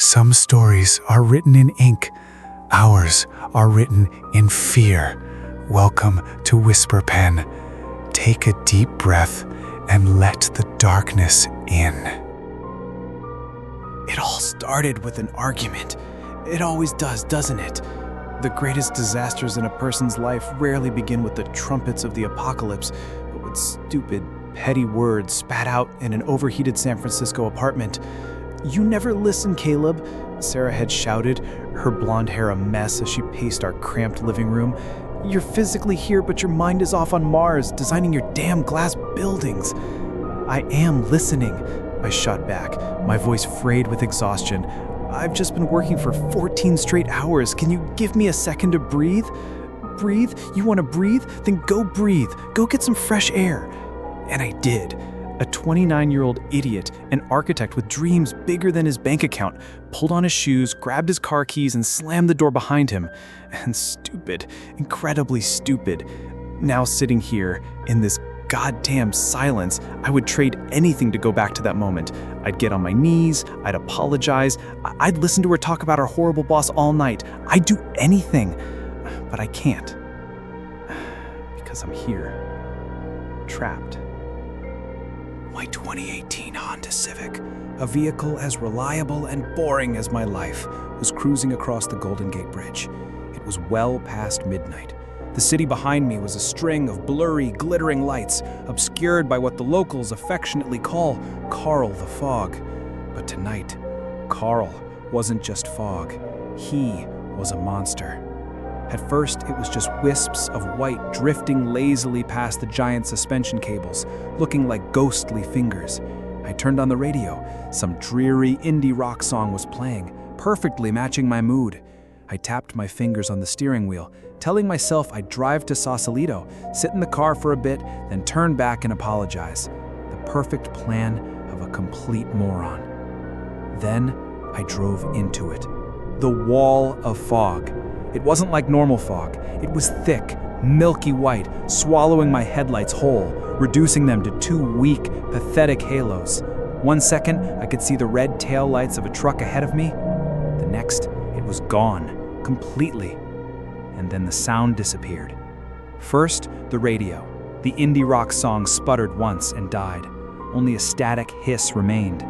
Some stories are written in ink. Ours are written in fear. Welcome to Whisper Pen. Take a deep breath and let the darkness in. It all started with an argument. It always does, doesn't it? The greatest disasters in a person's life rarely begin with the trumpets of the apocalypse, but with stupid, petty words spat out in an overheated San Francisco apartment. "You never listen, Caleb," Sarah had shouted, her blonde hair a mess as she paced our cramped living room. "You're physically here, but your mind is off on Mars, designing your damn glass buildings." "I am listening," I shot back, my voice frayed with exhaustion. "I've just been working for 14 straight hours. Can you give me a second to breathe?" "Breathe? You want to breathe? Then go breathe. Go get some fresh air." And I did. A 29-year-old idiot, an architect with dreams bigger than his bank account, pulled on his shoes, grabbed his car keys, and slammed the door behind him. And stupid, incredibly stupid. Now sitting here, in this goddamn silence, I would trade anything to go back to that moment. I'd get on my knees, I'd apologize, I'd listen to her talk about her horrible boss all night. I'd do anything, but I can't. Because I'm here, trapped. My 2018 Honda Civic, a vehicle as reliable and boring as my life, was cruising across the Goldengatebridge. It was well past midnight. The city behind me was a string of blurry, glittering lights, obscured by what the locals affectionately call Carl the Fog. But tonight, Carl wasn't just fog. He was a monster. At first, it was just wisps of white drifting lazily past the giant suspension cables, looking like ghostly fingers. I turned on the radio. Some dreary indie rock song was playing, perfectly matching my mood. I tapped my fingers on the steering wheel, telling myself I'd drive to Sausalito, sit in the car for a bit, then turn back and apologize. The perfect plan of a complete moron. Then I drove into it. The wall of fog. It wasn't like normal fog. It was thick, milky white, swallowing my headlights whole, reducing them to two weak, pathetic halos. One second, I could see the red taillights of a truck ahead of me. The next, it was gone, completely. And then the sound disappeared. First, the radio. The indie rock song sputtered once and died. Only a static hiss remained.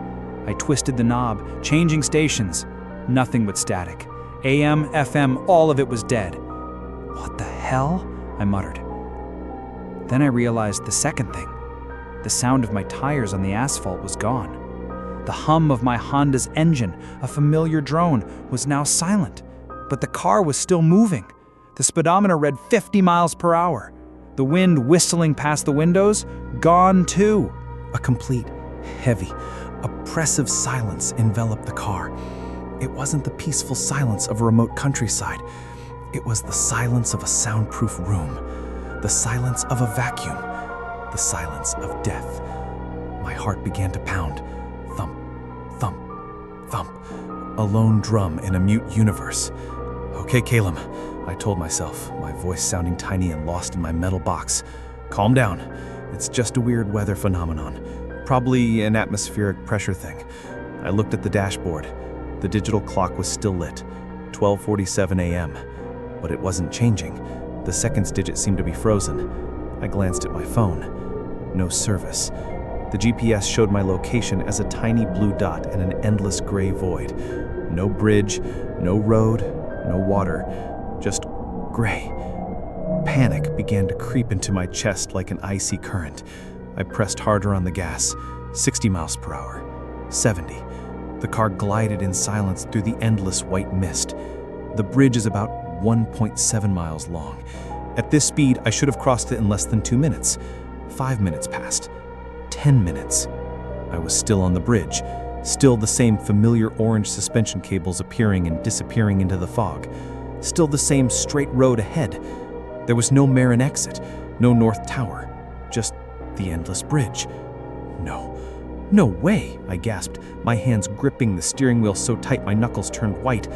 I twisted the knob, changing stations. Nothing but static. AM, FM, all of it was dead. "What the hell?" I muttered. Then I realized the second thing. The sound of my tires on the asphalt was gone. The hum of my Honda's engine, a familiar drone, was now silent. But the car was still moving. The speedometer read 50 miles per hour. The wind whistling past the windows, gone too. A complete, heavy, oppressive silence enveloped the car. It wasn't the peaceful silence of a remote countryside. It was the silence of a soundproof room, the silence of a vacuum, the silence of death. My heart began to pound. Thump, thump, thump. A lone drum in a mute universe. "Okay, Caleb," I told myself, my voice sounding tiny and lost in my metal box. "Calm down. It's just a weird weather phenomenon. Probably an atmospheric pressure thing." I looked at the dashboard. The digital clock was still lit, 12:47 a.m., but it wasn't changing. The seconds digit seemed to be frozen. I glanced at my phone. No service. The GPS showed my location as a tiny blue dot in an endless gray void. No bridge, no road, no water, just gray. Panic began to creep into my chest like an icy current. I pressed harder on the gas. 60 miles per hour. 70. The car glided in silence through the endless white mist. The bridge is about 1.7 miles long. At this speed, I should have crossed it in less than 2 minutes. 5 minutes passed. 10 minutes. I was still on the bridge. Still the same familiar orange suspension cables appearing and disappearing into the fog. Still the same straight road ahead. There was no Marin exit, no North Tower. Just the endless bridge. No way, I gasped, my hands gripping the steering wheel so tight my knuckles turned white.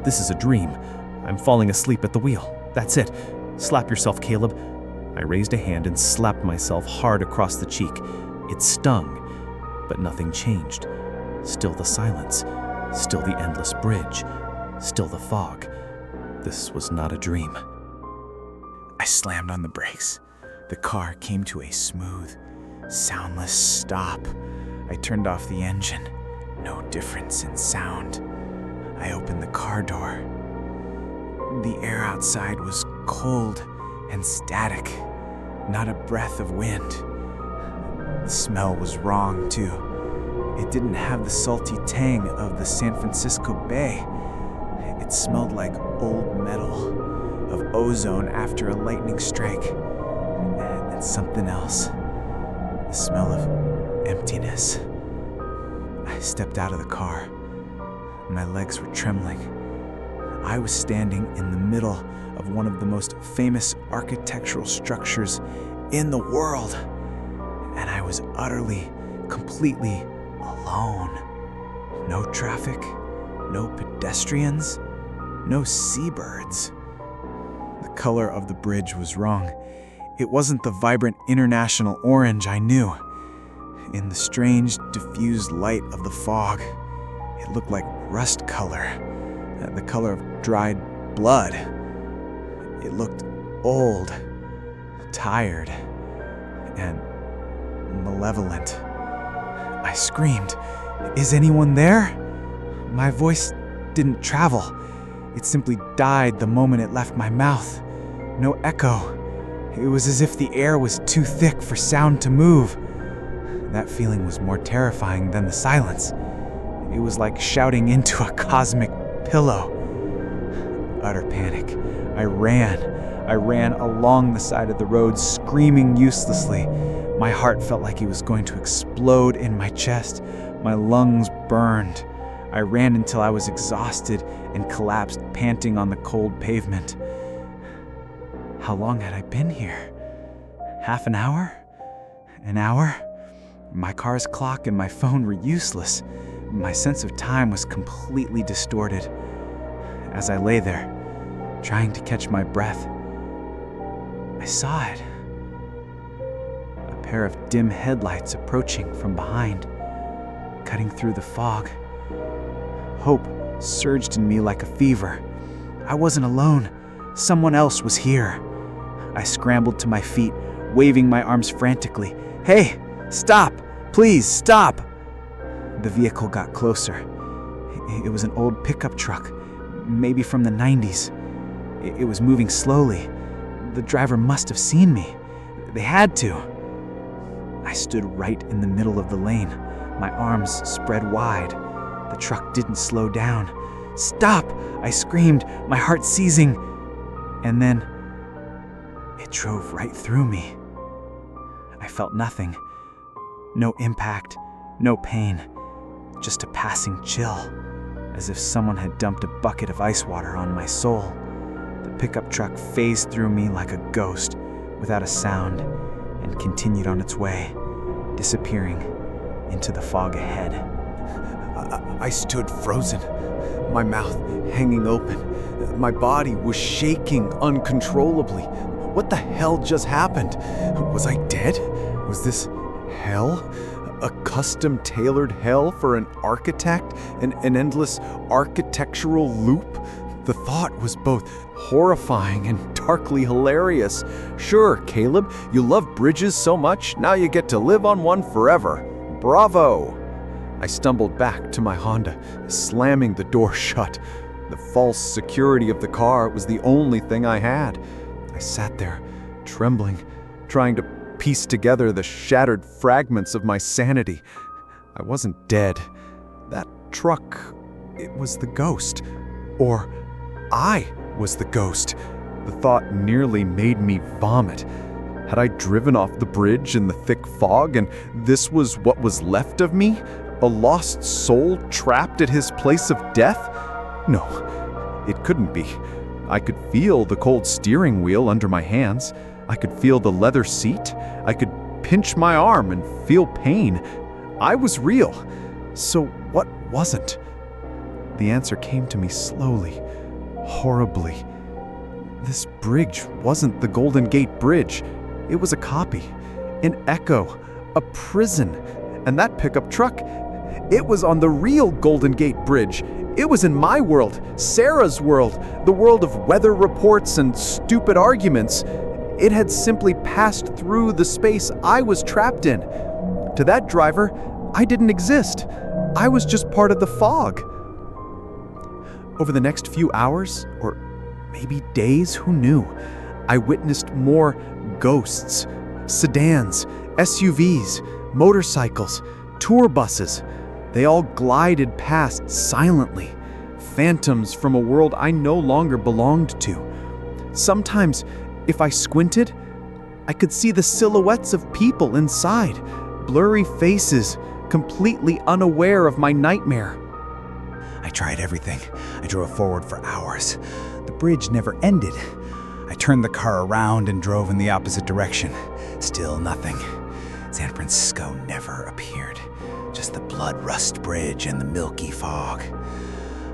This is a dream. I'm falling asleep at the wheel. That's it. Slap yourself, Caleb. I raised a hand and slapped myself hard across the cheek. It stung, but nothing changed. Still the silence. Still the endless bridge. Still the fog. This was not a dream. I slammed on the brakes. The car came to a smooth, soundless stop. I turned off the engine. No difference in sound. I opened the car door. The air outside was cold and static, not a breath of wind. The smell was wrong, too. It didn't have the salty tang of the San Francisco Bay. It smelled like old metal, of ozone after a lightning strike, and something else. The smell of emptiness. I stepped out of the car. My legs were trembling. I was standing in the middle of one of the most famous architectural structures in the world, and I was utterly, completely alone. No traffic, no pedestrians, no seabirds. The color of the bridge was wrong. It wasn't the vibrant international orange I knew. In the strange, diffused light of the fog, it looked like rust color, the color of dried blood. It looked old, tired, and malevolent. I screamed, "Is anyone there?" My voice didn't travel. It simply died the moment it left my mouth. No echo. It was as if the air was too thick for sound to move. That feeling was more terrifying than the silence. It was like shouting into a cosmic pillow. Utter panic. I ran along the side of the road, screaming uselessly. My heart felt like it was going to explode in my chest. My lungs burned. I ran until I was exhausted and collapsed, panting on the cold pavement. How long had I been here? Half an hour? An hour? My car's clock and my phone were useless. My sense of time was completely distorted. As I lay there, trying to catch my breath, I saw it. A pair of dim headlights approaching from behind, cutting through the fog. Hope surged in me like a fever. I wasn't alone. Someone else was here. I scrambled to my feet, waving my arms frantically. "Hey, stop! Please, stop!" The vehicle got closer. It was an old pickup truck, maybe from the 90s. It was moving slowly. The driver must have seen me. They had to. I stood right in the middle of the lane, my arms spread wide. The truck didn't slow down. "Stop!" I screamed, my heart seizing. And then it drove right through me. I felt nothing. No impact, no pain, just a passing chill, as if someone had dumped a bucket of ice water on my soul. The pickup truck phased through me like a ghost, without a sound, and continued on its way, disappearing into the fog ahead. I stood frozen, my mouth hanging open. My body was shaking uncontrollably. What the hell just happened? Was I dead? Was this hell? A custom-tailored hell for an architect? An endless architectural loop? The thought was both horrifying and darkly hilarious. Sure, Caleb, you love bridges so much, now you get to live on one forever. Bravo! I stumbled back to my Honda, slamming the door shut. The false security of the car was the only thing I had. I sat there, trembling, trying to piece together the shattered fragments of my sanity. I wasn't dead. That truck, it was the ghost. Or I was the ghost. The thought nearly made me vomit. Had I driven off the bridge in the thick fog, and this was what was left of me? A lost soul trapped at his place of death? No, it couldn't be. I could feel the cold steering wheel under my hands. I could feel the leather seat. I could pinch my arm and feel pain. I was real. So what wasn't? The answer came to me slowly, horribly. This bridge wasn't the Golden Gate Bridge. It was a copy, an echo, a prison. And that pickup truck, It was on the real Golden Gate Bridge. It was in my world, Sarah's world, the world of weather reports and stupid arguments. It had simply passed through the space I was trapped in. To that driver, I didn't exist. I was just part of the fog. Over the next few hours, or maybe days, who knew, I witnessed more ghosts, sedans, SUVs, motorcycles, tour buses. They all glided past silently, phantoms from a world I no longer belonged to. Sometimes, if I squinted, I could see the silhouettes of people inside, blurry faces, completely unaware of my nightmare. I tried everything. I drove forward for hours. The bridge never ended. I turned the car around and drove in the opposite direction. Still nothing. San Francisco never appeared. Just the blood-rust bridge and the milky fog.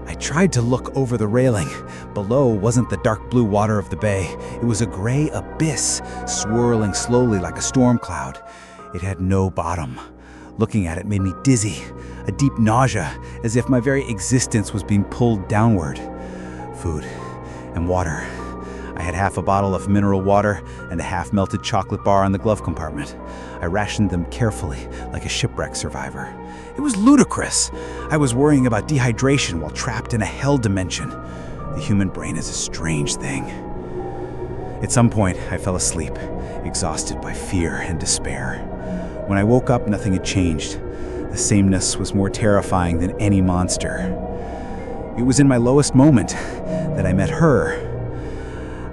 I tried to look over the railing. Below wasn't the dark blue water of the bay. It was a gray abyss, swirling slowly like a storm cloud. It had no bottom. Looking at it made me dizzy, a deep nausea, as if my very existence was being pulled downward. Food and water. I had half a bottle of mineral water and a half-melted chocolate bar in the glove compartment. I rationed them carefully, like a shipwreck survivor. It was ludicrous. I was worrying about dehydration while trapped in a hell dimension. The human brain is a strange thing. At some point, I fell asleep, exhausted by fear and despair. When I woke up, nothing had changed. The sameness was more terrifying than any monster. It was in my lowest moment that I met her.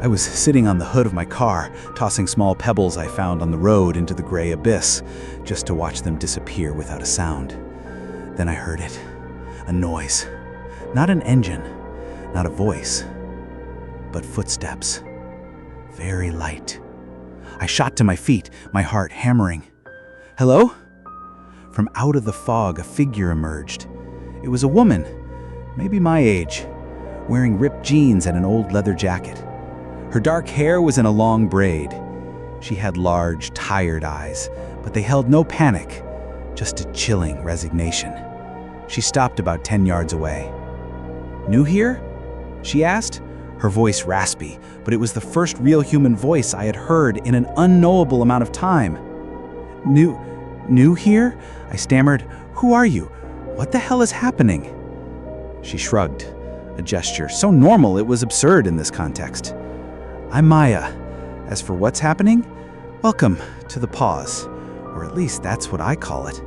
I was sitting on the hood of my car, tossing small pebbles I found on the road into the gray abyss, just to watch them disappear without a sound. Then I heard it. A noise. Not an engine, not a voice, but footsteps. Very light. I shot to my feet, my heart hammering. Hello? From out of the fog, a figure emerged. It was a woman, maybe my age, wearing ripped jeans and an old leather jacket. Her dark hair was in a long braid. She had large, tired eyes, but they held no panic, just a chilling resignation. She stopped about 10 yards away. New here? She asked, her voice raspy, but it was the first real human voice I had heard in an unknowable amount of time. New here? I stammered. Who are you? What the hell is happening? She shrugged, a gesture so normal it was absurd in this context. I'm Maya. As for what's happening, welcome to the pause, or at least that's what I call it.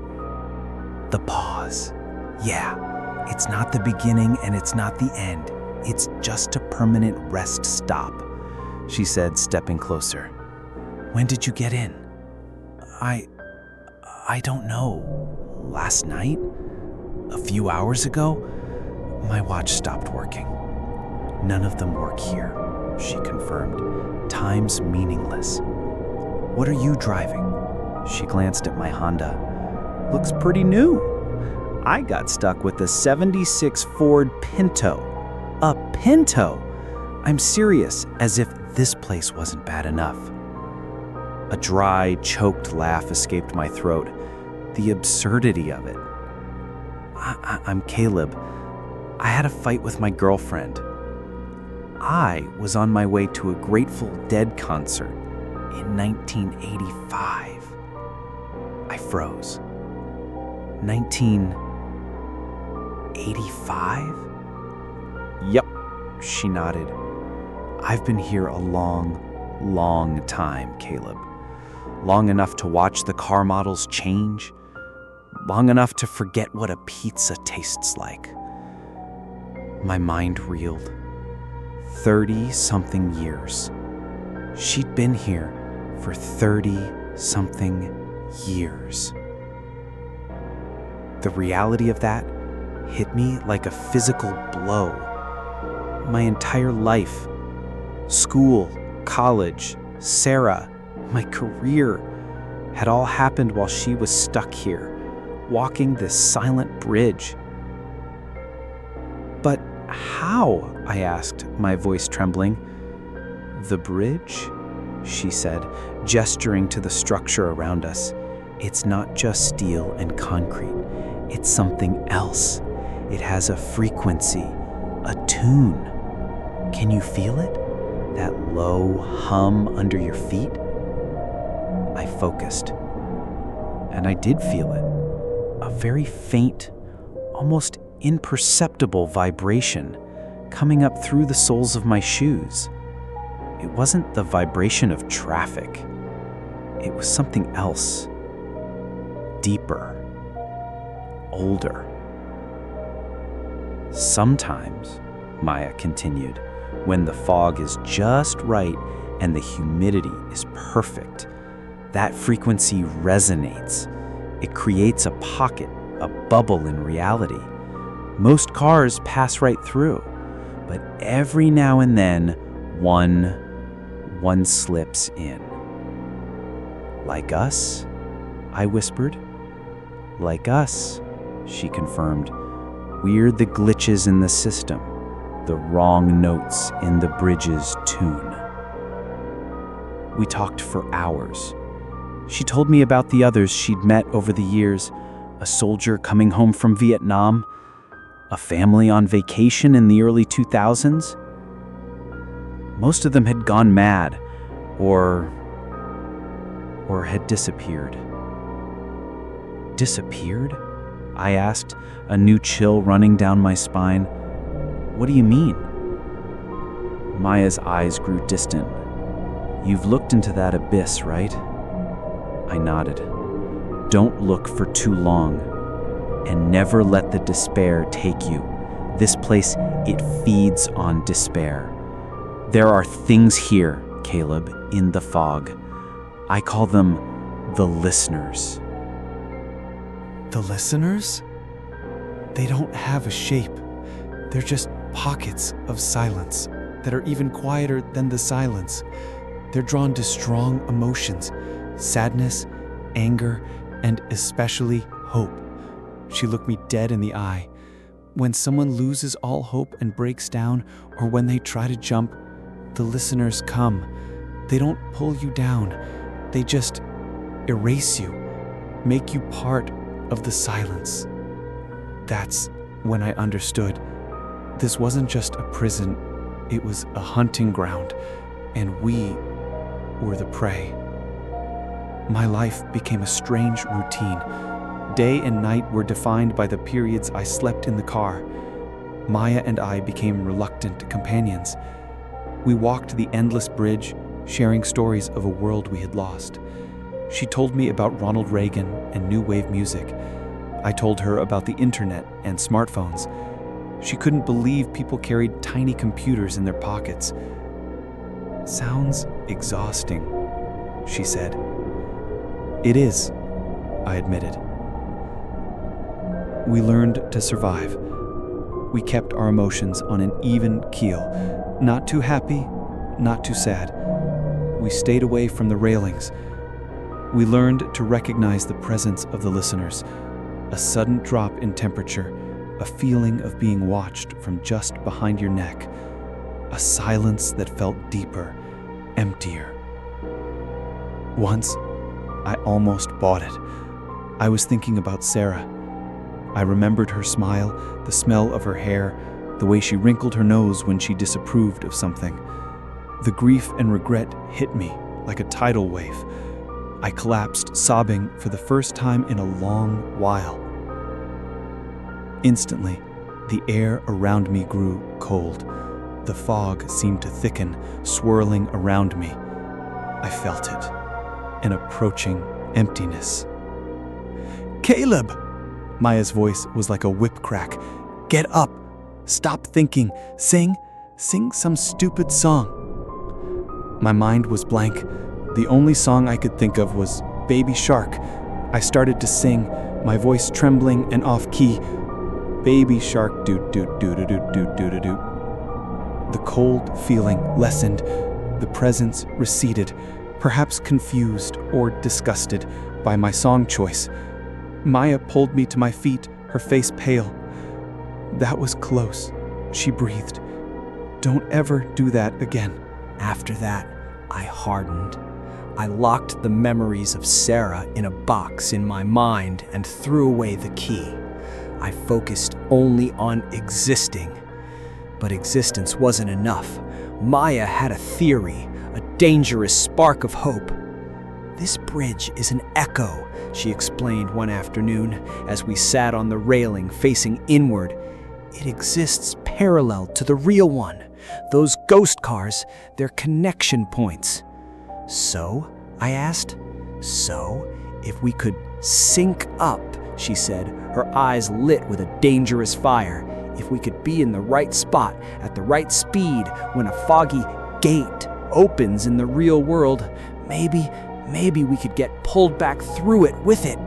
The pause. Yeah, it's not the beginning and it's not the end. It's just a permanent rest stop, she said, stepping closer. When did you get in? I don't know. Last night? A few hours ago? My watch stopped working. None of them work here, she confirmed. Time's meaningless. What are you driving? She glanced at my Honda. Looks pretty new. I got stuck with a '76 Ford Pinto. A Pinto? I'm serious, as if this place wasn't bad enough. A dry, choked laugh escaped my throat. The absurdity of it. I'm Caleb. I had a fight with my girlfriend. I was on my way to a Grateful Dead concert in 1985. I froze. 1985? Yep, she nodded. I've been here a long, long time, Caleb. Long enough to watch the car models change. Long enough to forget what a pizza tastes like. My mind reeled. 30-something years. She'd been here for 30-something years. The reality of that hit me like a physical blow. My entire life, school, college, Sarah, my career, had all happened while she was stuck here, walking this silent bridge. But how? I asked, my voice trembling. The bridge? She said, gesturing to the structure around us. It's not just steel and concrete. It's something else. It has a frequency, a tune. Can you feel it? That low hum under your feet? I focused, and I did feel it. A very faint, almost imperceptible vibration coming up through the soles of my shoes. It wasn't the vibration of traffic. It was something else. Deeper. Older. Sometimes, Maya continued, when the fog is just right and the humidity is perfect, that frequency resonates. It creates a pocket, a bubble in reality. Most cars pass right through, but every now and then, one slips in. Like us? I whispered. Like us, she confirmed. We're the glitches in the system, the wrong notes in the bridge's tune. We talked for hours. She told me about the others she'd met over the years, a soldier coming home from Vietnam, a family on vacation in the early 2000s. Most of them had gone mad or had disappeared. Disappeared? I asked, a new chill running down my spine. What do you mean? Maya's eyes grew distant. You've looked into that abyss, right? I nodded. Don't look for too long, and never let the despair take you. This place, it feeds on despair. There are things here, Caleb, in the fog. I call them the listeners. The listeners? They don't have a shape. They're just pockets of silence that are even quieter than the silence. They're drawn to strong emotions, sadness, anger, and especially hope. She looked me dead in the eye. When someone loses all hope and breaks down, or when they try to jump, the listeners come. They don't pull you down. They just erase you, make you part of the silence. That's when I understood. This wasn't just a prison, it was a hunting ground, and we were the prey. My life became a strange routine. Day and night were defined by the periods I slept in the car. Maya and I became reluctant companions. We walked the endless bridge, sharing stories of a world we had lost. She told me about Ronald Reagan and new wave music. I told her about the internet and smartphones. She couldn't believe people carried tiny computers in their pockets. Sounds exhausting, she said. It is, I admitted. We learned to survive. We kept our emotions on an even keel. Not too happy, not too sad. We stayed away from the railings. We learned to recognize the presence of the listeners. A sudden drop in temperature, a feeling of being watched from just behind your neck, a silence that felt deeper, emptier. Once, I almost bought it. I was thinking about Sarah. I remembered her smile, the smell of her hair, the way she wrinkled her nose when she disapproved of something. The grief and regret hit me like a tidal wave. I collapsed, sobbing for the first time in a long while. Instantly, the air around me grew cold. The fog seemed to thicken, swirling around me. I felt it, an approaching emptiness. Caleb! Maya's voice was like a whip crack. Get up! Stop thinking! Sing some stupid song. My mind was blank. The only song I could think of was Baby Shark. I started to sing, my voice trembling and off-key. Baby shark doot-doot-doot-doot-doot-doot-doot. The cold feeling lessened. The presence receded, perhaps confused or disgusted by my song choice. Maya pulled me to my feet, her face pale. That was close, she breathed. Don't ever do that again. After that, I hardened. I locked the memories of Sarah in a box in my mind and threw away the key. I focused only on existing. But existence wasn't enough. Maya had a theory, a dangerous spark of hope. "This bridge is an echo," she explained one afternoon as we sat on the railing facing inward. "It exists parallel to the real one. Those ghost cars, they're connection points." "So?" I asked. "So, if we could sync up," she said, her eyes lit with a dangerous fire. "If we could be in the right spot at the right speed when a foggy gate opens in the real world, maybe we could get pulled back through it with it."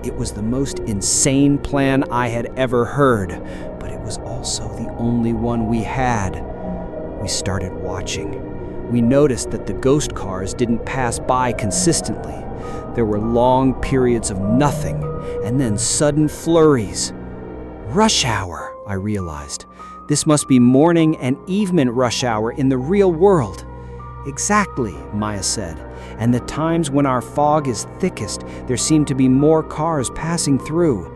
It was the most insane plan I had ever heard, but it was also the only one we had. We started watching. We noticed that the ghost cars didn't pass by consistently. There were long periods of nothing, and then sudden flurries. Rush hour, I realized. This must be morning and evening rush hour in the real world. "Exactly," Maya said. "And the times when our fog is thickest, there seem to be more cars passing through.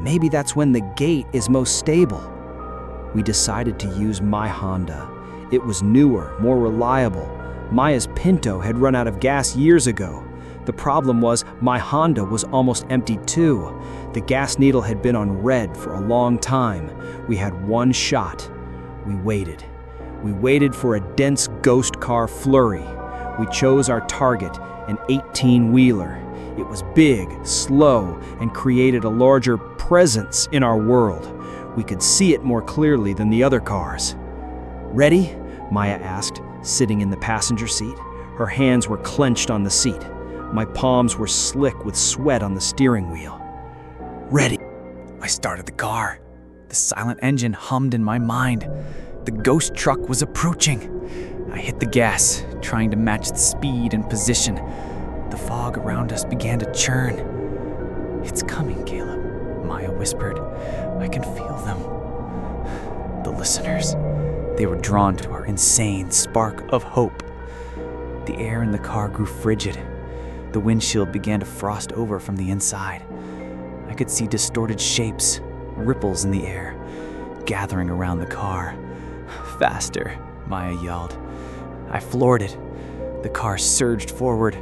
Maybe that's when the gate is most stable." We decided to use my Honda. It was newer, more reliable. Maya's Pinto had run out of gas years ago. The problem was my Honda was almost empty too. The gas needle had been on red for a long time. We had one shot. We waited. We waited for a dense ghost car flurry. We chose our target, an 18-wheeler. It was big, slow, and created a larger presence in our world. We could see it more clearly than the other cars. "Ready?" Maya asked, sitting in the passenger seat. Her hands were clenched on the seat. My palms were slick with sweat on the steering wheel. "Ready." I started the car. The silent engine hummed in my mind. The ghost truck was approaching. I hit the gas, trying to match the speed and position. The fog around us began to churn. "It's coming, Caleb," Maya whispered. "I can feel them." The listeners. They were drawn to our insane spark of hope. The air in the car grew frigid. The windshield began to frost over from the inside. I could see distorted shapes, ripples in the air, gathering around the car. "Faster," Maya yelled. I floored it. The car surged forward.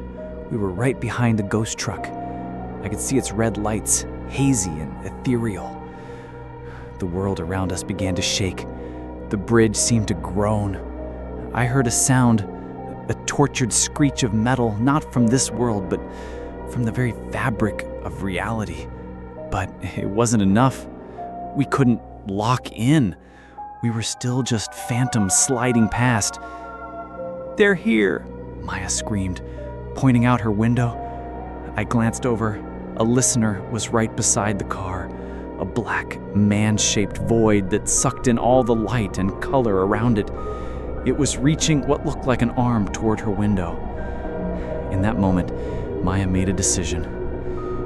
We were right behind the ghost truck. I could see its red lights, hazy and ethereal. The world around us began to shake. The bridge seemed to groan. I heard a sound, a tortured screech of metal, not from this world, but from the very fabric of reality. But it wasn't enough. We couldn't lock in. We were still just phantoms sliding past. "They're here," Maya screamed, pointing out her window. I glanced over. A listener was right beside the car, a black, man-shaped void that sucked in all the light and color around it. It was reaching what looked like an arm toward her window. In that moment, Maya made a decision.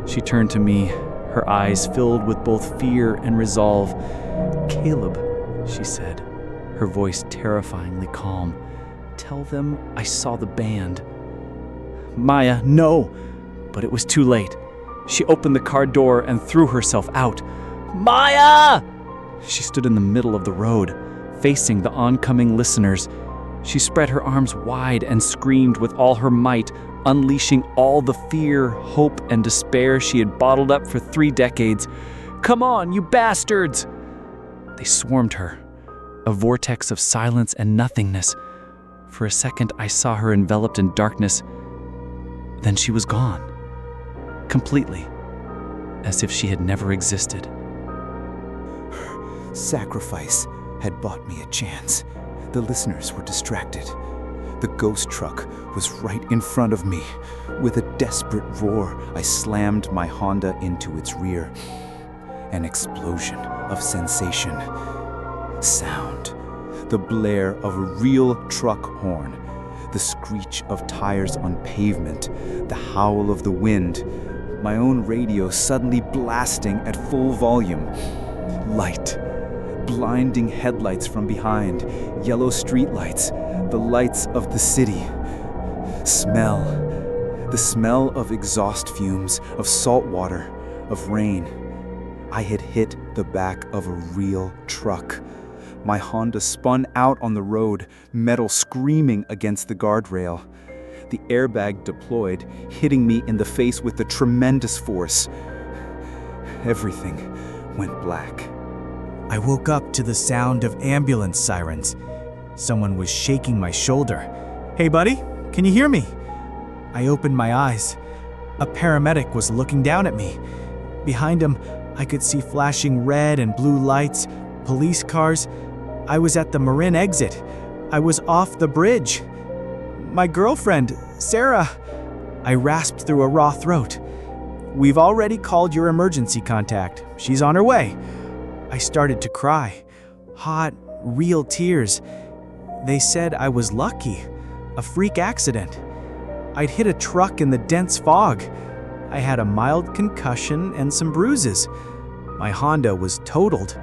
She turned to me, her eyes filled with both fear and resolve. "Caleb," she said, her voice terrifyingly calm, "tell them I saw the band." "Maya, no!" But it was too late. She opened the car door and threw herself out. "Maya!" She stood in the middle of the road, facing the oncoming listeners. She spread her arms wide and screamed with all her might, unleashing all the fear, hope, and despair she had bottled up for 3 decades. "Come on, you bastards!" They swarmed her, a vortex of silence and nothingness. For a second, I saw her enveloped in darkness. Then she was gone. Completely. As if she had never existed. Sacrifice had bought me a chance. The listeners were distracted. The ghost truck was right in front of me. With a desperate roar, I slammed my Honda into its rear. An explosion of sensation. Sound. The blare of a real truck horn. The screech of tires on pavement. The howl of the wind. My own radio suddenly blasting at full volume. Light. Blinding headlights from behind. Yellow streetlights. The lights of the city. Smell. The smell of exhaust fumes, of salt water, of rain. I had hit the back of a real truck. My Honda spun out on the road, metal screaming against the guardrail. The airbag deployed, hitting me in the face with a tremendous force. Everything went black. I woke up to the sound of ambulance sirens. Someone was shaking my shoulder. "Hey, buddy, can you hear me?" I opened my eyes. A paramedic was looking down at me. Behind him, I could see flashing red and blue lights, police cars. I was at the Marin exit. I was off the bridge. "My girlfriend, Sarah," I rasped through a raw throat. "We've already called your emergency contact. She's on her way." I started to cry. Hot, real tears. They said I was lucky. A freak accident. I'd hit a truck in the dense fog. I had a mild concussion and some bruises. My Honda was totaled.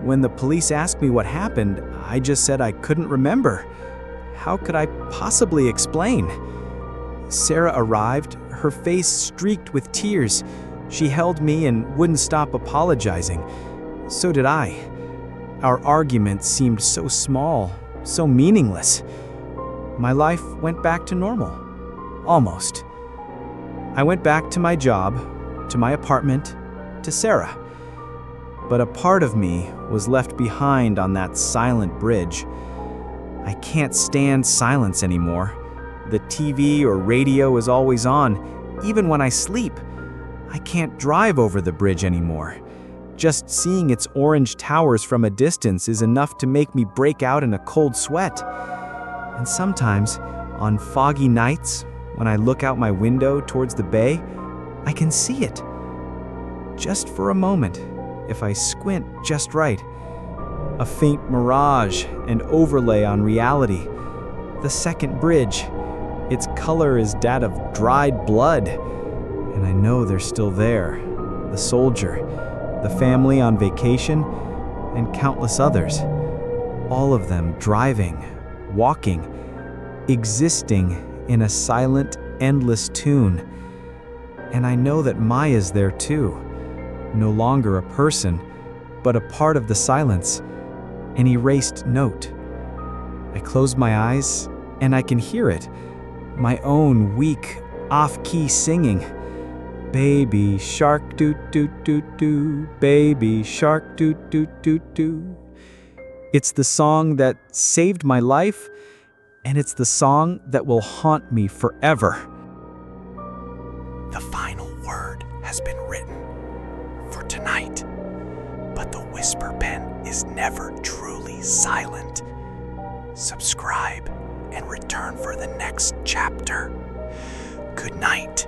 When the police asked me what happened, I just said I couldn't remember. How could I possibly explain? Sarah arrived, her face streaked with tears. She held me and wouldn't stop apologizing. So did I. Our argument seemed so small, so meaningless. My life went back to normal. Almost. I went back to my job, to my apartment, to Sarah. But a part of me was left behind on that silent bridge. I can't stand silence anymore. The TV or radio is always on, even when I sleep. I can't drive over the bridge anymore. Just seeing its orange towers from a distance is enough to make me break out in a cold sweat. And sometimes, on foggy nights, when I look out my window towards the bay, I can see it. Just for a moment, if I squint just right. A faint mirage, an overlay on reality. The second bridge. Its color is that of dried blood. And I know they're still there. The soldier, the family on vacation, and countless others. All of them driving, walking, existing in a silent, endless tune. And I know that Maya's there too. No longer a person, but a part of the silence, an erased note. I close my eyes, and I can hear it, my own weak, off-key singing. Baby shark doo-doo-doo-doo, baby shark doo-doo-doo-doo. It's the song that saved my life, and it's the song that will haunt me forever. The final word has been written for tonight, but the whisper pen is never truly silent. Subscribe and return for the next chapter. Good night.